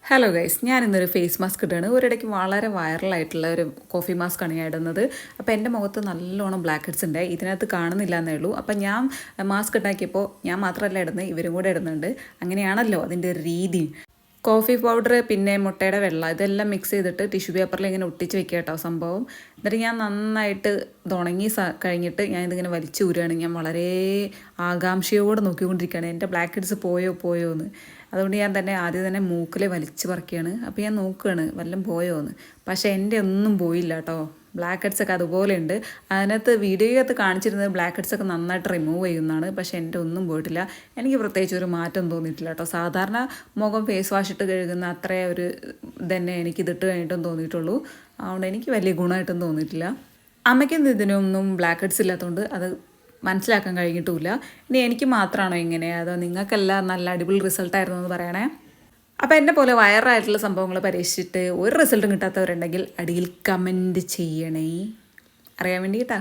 Hello guys, ഞാൻ ഇന്നൊരു face mask ഇട്ടാണ്. ഒരിടയ്ക്ക് വളരെ വൈറലായിട്ടുള്ള ഒരു കോഫി മാസ്കാണ് ഞാൻ ഇടുന്നത്. അപ്പോൾ എൻ്റെ മുഖത്ത് നല്ലോണം ബ്ലാക്ക് ഹെഡ്സ് ഉണ്ട്. ഇതിനകത്ത് കാണുന്നില്ല എന്നേ ഉള്ളൂ. അപ്പോൾ ഞാൻ മാസ്ക് ഉണ്ടാക്കിയപ്പോൾ ഞാൻ മാത്രമല്ല ഇടുന്നത്, ഇവരും കൂടെ ഇടുന്നുണ്ട്. അങ്ങനെയാണല്ലോ അതിൻ്റെ ഒരു രീതി. കോഫി പൗഡർ പിന്നെ മുട്ടയുടെ വെള്ളം ഇതെല്ലാം മിക്സ് ചെയ്തിട്ട് ടിഷ്യൂ പേപ്പറിൽ ഇങ്ങനെ ഒട്ടിച്ച് വെക്കുക കേട്ടോ സംഭവം. എന്നിട്ട് ഞാൻ നന്നായിട്ട് ഇത് ഉണങ്ങി കഴിഞ്ഞിട്ട് ഞാനിതിങ്ങനെ വലിച്ചു ഊരുകയാണ്. ഞാൻ വളരെ ആകാംക്ഷയോടെ നോക്കിക്കൊണ്ടിരിക്കുകയാണ് എൻ്റെ ബ്ലാക്ക് ഹെഡ്സ് പോയോ എന്ന്. അതുകൊണ്ട് ഞാൻ ആദ്യം തന്നെ മൂക്കിൽ വലിച്ചു പറിക്കുകയാണ്. അപ്പോൾ ഞാൻ നോക്കുകയാണ് വല്ലതും പോയോ എന്ന്. പക്ഷേ എൻ്റെ ഒന്നും പോയില്ല കേട്ടോ. ബ്ലാക്ക് ഹെഡ്സ് ഒക്കെ അതുപോലെ ഉണ്ട്. അതിനകത്ത് വീഡിയോയ്ക്കകത്ത് കാണിച്ചിരുന്നത് ബ്ലാക്ക് ഹെഡ്സ് ഒക്കെ നന്നായിട്ട് റിമൂവ് ചെയ്യുന്നതാണ്. പക്ഷേ എൻ്റെ ഒന്നും പോയിട്ടില്ല. എനിക്ക് പ്രത്യേകിച്ച് ഒരു മാറ്റം തോന്നിയിട്ടില്ല കേട്ടോ. സാധാരണ മുഖം ഫേസ് വാഷ് ഇട്ട് കഴുകുന്ന അത്രേ ഒരു ഇതന്നെ എനിക്കിതിട്ട് കഴിഞ്ഞിട്ടും തോന്നിയിട്ടുള്ളൂ. അതുകൊണ്ട് എനിക്ക് വലിയ ഗുണമായിട്ടും തോന്നിയിട്ടില്ല. അമ്മയ്ക്കും ഇതിനൊന്നും ബ്ലാക്ക് ഹെഡ്സ് ഇല്ലാത്തതുകൊണ്ട് അത് മനസ്സിലാക്കാൻ കഴിഞ്ഞിട്ടുമില്ല. ഇനി എനിക്ക് മാത്രമാണോ ഇങ്ങനെ, അതോ നിങ്ങൾക്കെല്ലാം നല്ല അടിപൊളി റിസൾട്ടായിരുന്നു എന്ന് പറയണേ. അപ്പോൾ എന്നെ പോലെ വൈറലായിട്ടുള്ള സംഭവങ്ങൾ പരീക്ഷിച്ചിട്ട് ഒരു റിസൾട്ടും കിട്ടാത്തവരുണ്ടെങ്കിൽ അടിയിൽ കമൻറ്റ് ചെയ്യണേ, അറിയാൻ വേണ്ടിയിട്ടാ.